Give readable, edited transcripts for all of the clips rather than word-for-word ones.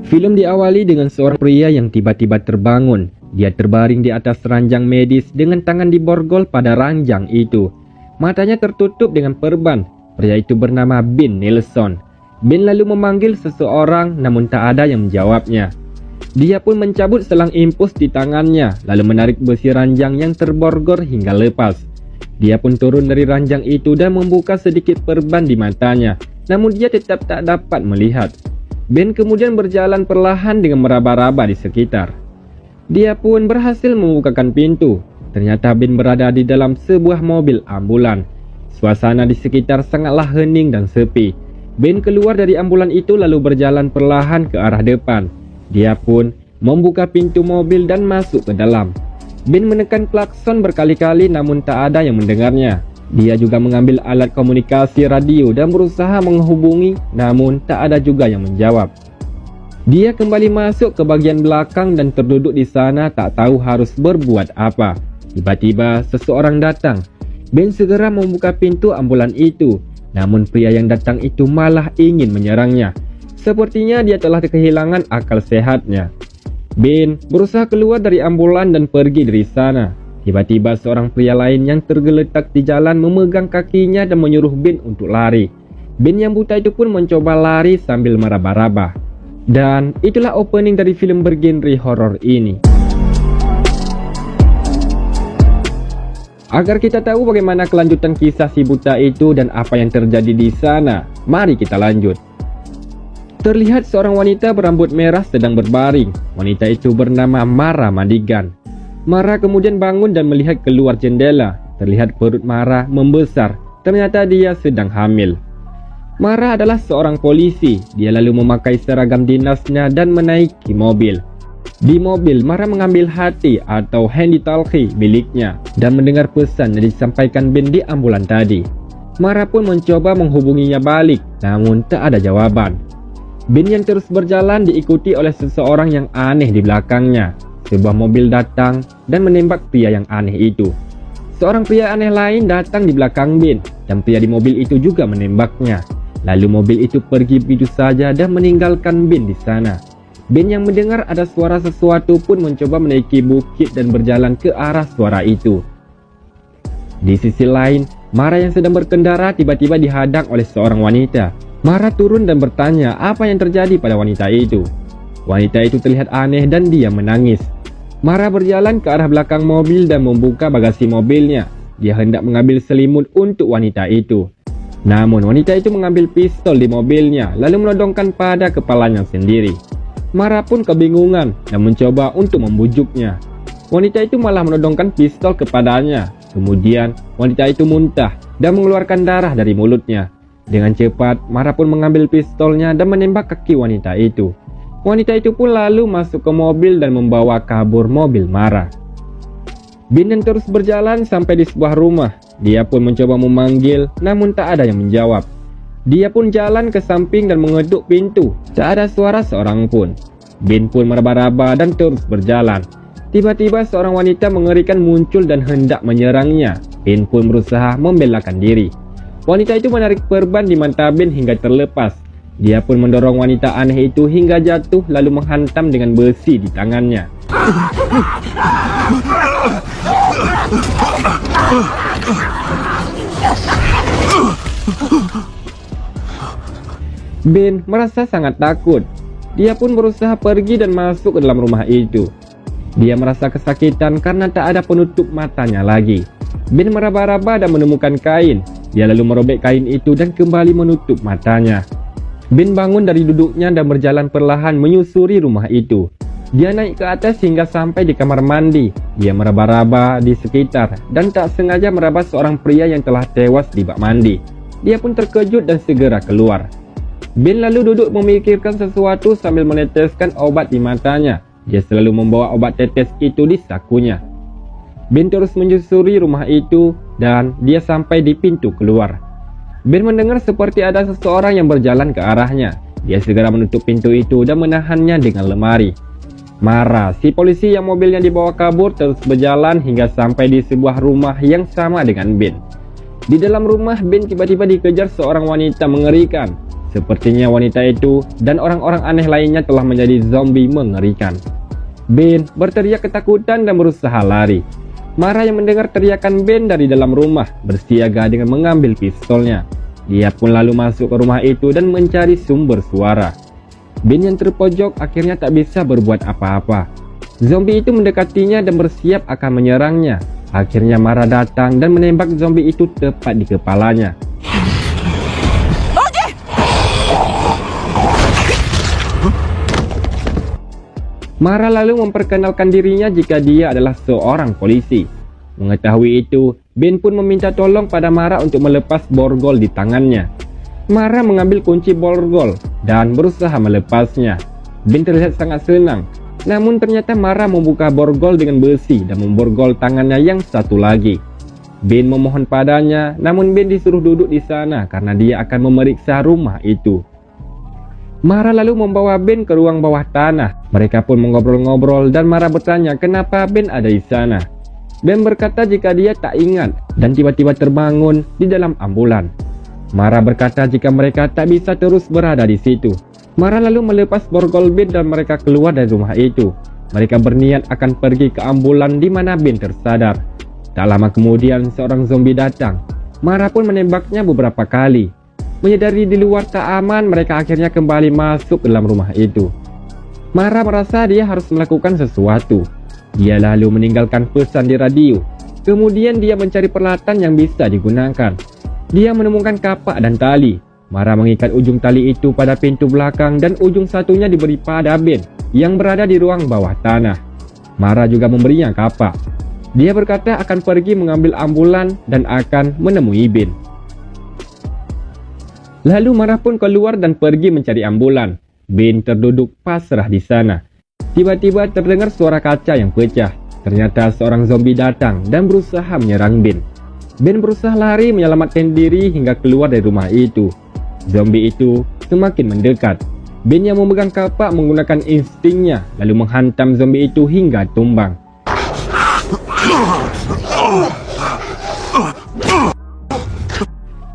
Film diawali dengan seorang pria yang tiba-tiba terbangun. Dia terbaring di atas ranjang medis dengan tangan diborgol pada ranjang itu. Matanya tertutup dengan perban. Pria itu bernama Ben Nelson. Ben lalu memanggil seseorang namun tak ada yang menjawabnya. Dia pun mencabut selang impus di tangannya lalu menarik besi ranjang yang terborgol hingga lepas. Dia pun turun dari ranjang itu dan membuka sedikit perban di matanya. Namun dia tetap tak dapat melihat. Ben kemudian berjalan perlahan dengan meraba-raba di sekitar. Dia pun berhasil membukakan pintu. Ternyata Ben berada di dalam sebuah mobil ambulan. Suasana di sekitar sangatlah hening dan sepi. Ben keluar dari ambulan itu lalu berjalan perlahan ke arah depan. Dia pun membuka pintu mobil dan masuk ke dalam. Ben menekan klakson berkali-kali namun tak ada yang mendengarnya. Dia juga mengambil alat komunikasi radio dan berusaha menghubungi namun tak ada juga yang menjawab. Dia kembali masuk ke bagian belakang dan terduduk di sana tak tahu harus berbuat apa. Tiba-tiba seseorang datang. Ben segera membuka pintu ambulan itu. Namun pria yang datang itu malah ingin menyerangnya. Sepertinya dia telah kehilangan akal sehatnya. Ben berusaha keluar dari ambulan dan pergi dari sana. Tiba-tiba seorang pria lain yang tergeletak di jalan memegang kakinya dan menyuruh Ben untuk lari. Ben yang buta itu pun mencoba lari sambil meraba-raba. Dan itulah opening dari film bergenre horor ini. Agar kita tahu bagaimana kelanjutan kisah si buta itu dan apa yang terjadi di sana, mari kita lanjut. Terlihat seorang wanita berambut merah sedang berbaring. Wanita itu bernama Mara Madigan. Mara kemudian bangun dan melihat keluar jendela. Terlihat perut Mara membesar. Ternyata dia sedang hamil. Mara adalah seorang polisi. Dia lalu memakai seragam dinasnya dan menaiki mobil. Di mobil, Mara mengambil hati atau handy-talkie miliknya dan mendengar pesan yang disampaikan Ben di ambulan tadi. Mara pun mencoba menghubunginya balik, namun tak ada jawaban. Ben yang terus berjalan diikuti oleh seseorang yang aneh di belakangnya. Sebuah mobil datang dan menembak pria yang aneh itu. Seorang pria aneh lain datang di belakang Ben dan pria di mobil itu juga menembaknya. Lalu mobil itu pergi begitu saja dan meninggalkan Ben di sana. Ben yang mendengar ada suara sesuatu pun mencoba menaiki bukit dan berjalan ke arah suara itu. Di sisi lain, Mara yang sedang berkendara tiba-tiba dihadang oleh seorang wanita. Mara turun dan bertanya apa yang terjadi pada wanita itu. Wanita itu terlihat aneh dan dia menangis. Mara berjalan ke arah belakang mobil dan membuka bagasi mobilnya. Dia hendak mengambil selimut untuk wanita itu. Namun wanita itu mengambil pistol di mobilnya lalu menodongkan pada kepalanya sendiri. Mara pun kebingungan dan mencoba untuk membujuknya. Wanita itu malah menodongkan pistol kepadanya. Kemudian wanita itu muntah dan mengeluarkan darah dari mulutnya. Dengan cepat, Mara pun mengambil pistolnya dan menembak kaki wanita itu. Wanita itu pun lalu masuk ke mobil dan membawa kabur mobil Mara. Ben terus berjalan sampai di sebuah rumah. Dia pun mencoba memanggil, namun tak ada yang menjawab. Dia pun jalan ke samping dan mengetuk pintu. Tak ada suara seorang pun. Ben pun meraba-raba dan terus berjalan. Tiba-tiba seorang wanita mengerikan muncul dan hendak menyerangnya. Ben pun berusaha membelakan diri. Wanita itu menarik perban di mata Ben hingga terlepas. Dia pun mendorong wanita aneh itu hingga jatuh lalu menghantam dengan besi di tangannya. Ben merasa sangat takut. Dia pun berusaha pergi dan masuk ke dalam rumah itu. Dia merasa kesakitan karena tak ada penutup matanya lagi. Ben meraba-raba dan menemukan kain. Dia lalu merobek kain itu dan kembali menutup matanya. Ben bangun dari duduknya dan berjalan perlahan menyusuri rumah itu. Dia naik ke atas hingga sampai di kamar mandi. Dia meraba-raba di sekitar dan tak sengaja meraba seorang pria yang telah tewas di bak mandi. Dia pun terkejut dan segera keluar. Ben lalu duduk memikirkan sesuatu sambil meneteskan obat di matanya. Dia selalu membawa obat tetes itu di sakunya. Ben terus menyusuri rumah itu dan dia sampai di pintu keluar. Ben mendengar seperti ada seseorang yang berjalan ke arahnya. Dia segera menutup pintu itu dan menahannya dengan lemari. Mara, si polisi yang mobilnya dibawa kabur, terus berjalan hingga sampai di sebuah rumah yang sama dengan Ben. Di dalam rumah, Ben tiba-tiba dikejar seorang wanita mengerikan. Sepertinya wanita itu dan orang-orang aneh lainnya telah menjadi zombie mengerikan. Ben berteriak ketakutan dan berusaha lari. Mara yang mendengar teriakan Ben dari dalam rumah bersiaga dengan mengambil pistolnya. Dia pun lalu masuk ke rumah itu dan mencari sumber suara. Ben yang terpojok akhirnya tak bisa berbuat apa-apa. Zombie itu mendekatinya dan bersiap akan menyerangnya. Akhirnya Mara datang dan menembak zombie itu tepat di kepalanya. Mara lalu memperkenalkan dirinya jika dia adalah seorang polisi. Mengetahui itu, Ben pun meminta tolong pada Mara untuk melepas borgol di tangannya. Mara mengambil kunci borgol dan berusaha melepasnya. Ben terlihat sangat senang. Namun ternyata Mara membuka borgol dengan besi dan memborgol tangannya yang satu lagi. Ben memohon padanya, namun Ben disuruh duduk di sana karena dia akan memeriksa rumah itu. Mara lalu membawa Ben ke ruang bawah tanah. Mereka pun mengobrol-ngobrol dan Mara bertanya kenapa Ben ada di sana. Ben berkata jika dia tak ingat dan tiba-tiba terbangun di dalam ambulan. Mara berkata jika mereka tak bisa terus berada di situ. Mara lalu melepas borgol Ben dan mereka keluar dari rumah itu. Mereka berniat akan pergi ke ambulan di mana Ben tersadar. Tak lama kemudian seorang zombie datang. Mara pun menembaknya beberapa kali. Menyadari di luar tak aman, mereka akhirnya kembali masuk ke dalam rumah itu. Mara merasa dia harus melakukan sesuatu. Dia lalu meninggalkan pesan di radio. Kemudian dia mencari peralatan yang bisa digunakan. Dia menemukan kapak dan tali. Mara mengikat ujung tali itu pada pintu belakang dan ujung satunya diberi pada Ben yang berada di ruang bawah tanah. Mara juga memberinya kapak. Dia berkata akan pergi mengambil ambulan dan akan menemui Ben. Lalu Mara pun keluar dan pergi mencari ambulan. Ben terduduk pasrah di sana. Tiba-tiba terdengar suara kaca yang pecah. Ternyata seorang zombie datang dan berusaha menyerang Ben. Ben berusaha lari menyelamatkan diri hingga keluar dari rumah itu. Zombie itu semakin mendekat. Ben yang memegang kapak menggunakan instingnya lalu menghantam zombie itu hingga tumbang.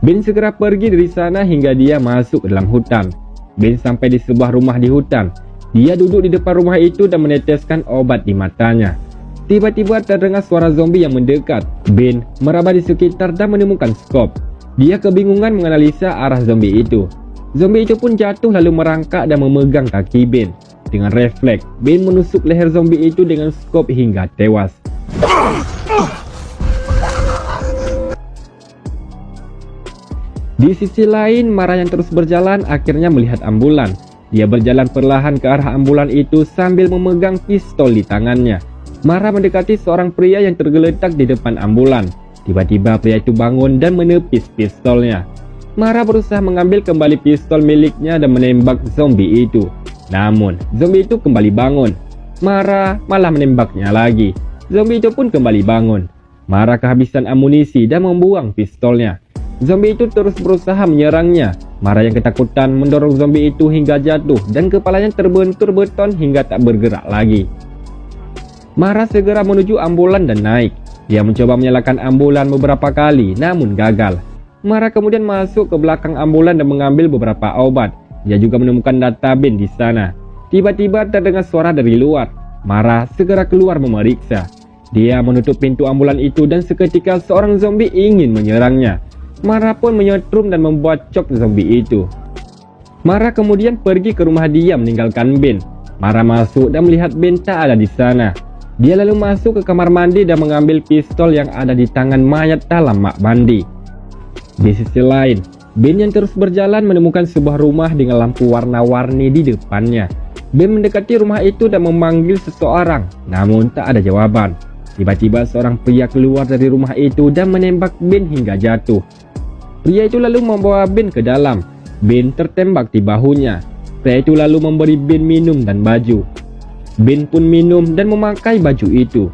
Ben segera pergi dari sana hingga dia masuk ke dalam hutan. Ben sampai di sebuah rumah di hutan. Dia duduk di depan rumah itu dan meneteskan obat di matanya. Tiba-tiba terdengar suara zombie yang mendekat. Ben meraba di sekitar dan menemukan skop. Dia kebingungan menganalisa arah zombie itu. Zombie itu pun jatuh lalu merangkak dan memegang kaki Ben. Dengan refleks, Ben menusuk leher zombie itu dengan skop hingga tewas. Di sisi lain, Mara yang terus berjalan akhirnya melihat ambulan. Dia berjalan perlahan ke arah ambulan itu sambil memegang pistol di tangannya. Mara mendekati seorang pria yang tergeletak di depan ambulan. Tiba-tiba pria itu bangun dan menepis pistolnya. Mara berusaha mengambil kembali pistol miliknya dan menembak zombie itu. Namun, zombie itu kembali bangun. Mara malah menembaknya lagi. Zombie itu pun kembali bangun. Mara kehabisan amunisi dan membuang pistolnya. Zombie itu terus berusaha menyerangnya. Mara yang ketakutan mendorong zombie itu hingga jatuh dan kepalanya terbentur beton hingga tak bergerak lagi. Mara segera menuju ambulan dan naik. Dia mencoba menyalakan ambulan beberapa kali namun gagal. Mara kemudian masuk ke belakang ambulan dan mengambil beberapa obat. Dia juga menemukan data Ben di sana. Tiba-tiba terdengar suara dari luar. Mara segera keluar memeriksa. Dia menutup pintu ambulan itu dan seketika seorang zombie ingin menyerangnya. Mara pun menyetrum dan membacok zombie itu. Mara kemudian pergi ke rumah dia meninggalkan Ben. Mara masuk dan melihat Ben tak ada di sana. Dia lalu masuk ke kamar mandi dan mengambil pistol yang ada di tangan mayat dalam mak mandi. Di sisi lain, Ben yang terus berjalan menemukan sebuah rumah dengan lampu warna-warni di depannya. Ben mendekati rumah itu dan memanggil seseorang, namun tak ada jawaban. Tiba-tiba seorang pria keluar dari rumah itu dan menembak Ben hingga jatuh. Pria itu lalu membawa Ben ke dalam. Ben tertembak di bahunya. Pria itu lalu memberi Ben minum dan baju. Ben pun minum dan memakai baju itu.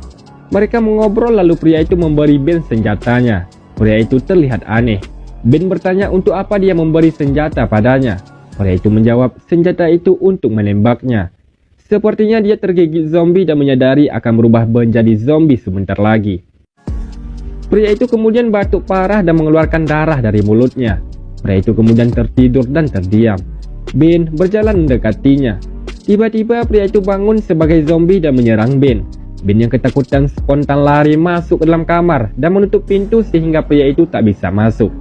Mereka mengobrol lalu pria itu memberi Ben senjatanya. Pria itu terlihat aneh. Ben bertanya untuk apa dia memberi senjata padanya. Pria itu menjawab senjata itu untuk menembaknya. Sepertinya dia tergigit zombie dan menyadari akan berubah menjadi zombie sebentar lagi. Pria itu kemudian batuk parah dan mengeluarkan darah dari mulutnya. Pria itu kemudian tertidur dan terdiam. Ben berjalan mendekatinya. Tiba-tiba pria itu bangun sebagai zombie dan menyerang Ben. Ben yang ketakutan spontan lari masuk ke dalam kamar dan menutup pintu sehingga pria itu tak bisa masuk.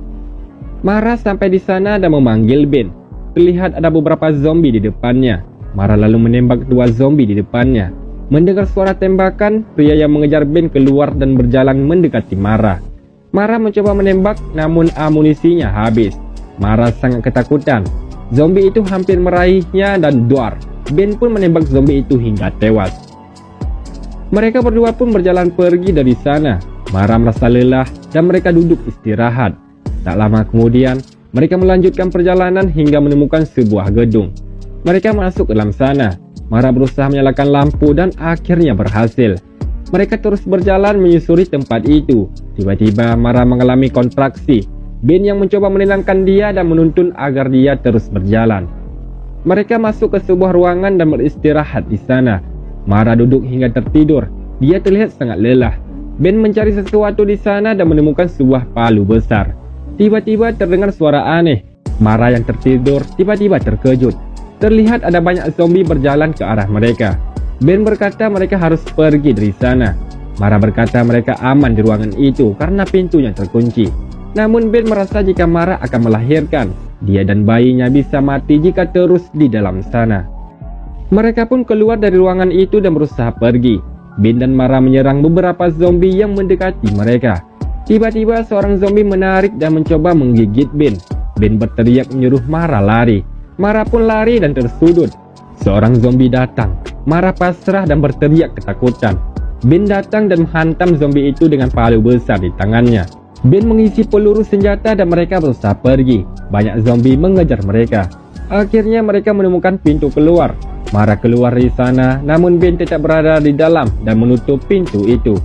Mara sampai di sana dan memanggil Ben. Terlihat ada beberapa zombie di depannya. Mara lalu menembak 2 zombie di depannya. Mendengar suara tembakan, pria yang mengejar Ben keluar dan berjalan mendekati Mara. Mara mencoba menembak namun amunisinya habis. Mara sangat ketakutan. Zombie itu hampir meraihnya dan duar. Ben pun menembak zombie itu hingga tewas. Mereka berdua pun berjalan pergi dari sana. Mara merasa lelah dan mereka duduk istirahat. Tak lama kemudian, mereka melanjutkan perjalanan hingga menemukan sebuah gedung. Mereka masuk ke dalam sana. Mara berusaha menyalakan lampu dan akhirnya berhasil. Mereka terus berjalan menyusuri tempat itu. Tiba-tiba Mara mengalami kontraksi. Ben yang mencoba menenangkan dia dan menuntun agar dia terus berjalan. Mereka masuk ke sebuah ruangan dan beristirahat di sana. Mara duduk hingga tertidur. Dia terlihat sangat lelah. Ben mencari sesuatu di sana dan menemukan sebuah palu besar. Tiba-tiba terdengar suara aneh. Mara yang tertidur tiba-tiba terkejut. Terlihat ada banyak zombie berjalan ke arah mereka. Ben berkata mereka harus pergi dari sana. Mara berkata mereka aman di ruangan itu karena pintunya terkunci. Namun Ben merasa jika Mara akan melahirkan, dia dan bayinya bisa mati jika terus di dalam sana. Mereka pun keluar dari ruangan itu dan berusaha pergi. Ben dan Mara menyerang beberapa zombie yang mendekati mereka. Tiba-tiba seorang zombie menarik dan mencoba menggigit Ben. Ben berteriak menyuruh Mara lari. Mara pun lari dan tersudut. Seorang zombie datang. Mara pasrah dan berteriak ketakutan. Ben datang dan menghantam zombie itu dengan palu besar di tangannya. Ben mengisi peluru senjata dan mereka berusaha pergi. Banyak zombie mengejar mereka. Akhirnya mereka menemukan pintu keluar. Mara keluar dari sana, namun Ben tetap berada di dalam dan menutup pintu itu.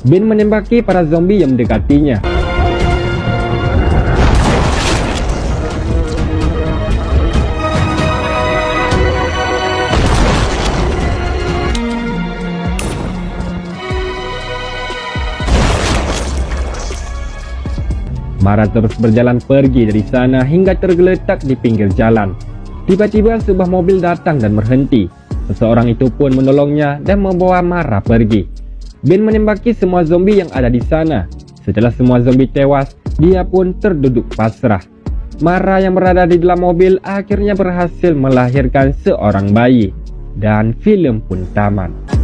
Ben menembaki para zombie yang mendekatinya. Mara terus berjalan pergi dari sana hingga tergeletak di pinggir jalan. Tiba-tiba sebuah mobil datang dan berhenti. Seseorang itu pun menolongnya dan membawa Mara pergi. Ben menembaki semua zombie yang ada di sana. Setelah semua zombie tewas, dia pun terduduk pasrah. Mara yang berada di dalam mobil akhirnya berhasil melahirkan seorang bayi. Dan film pun tamat.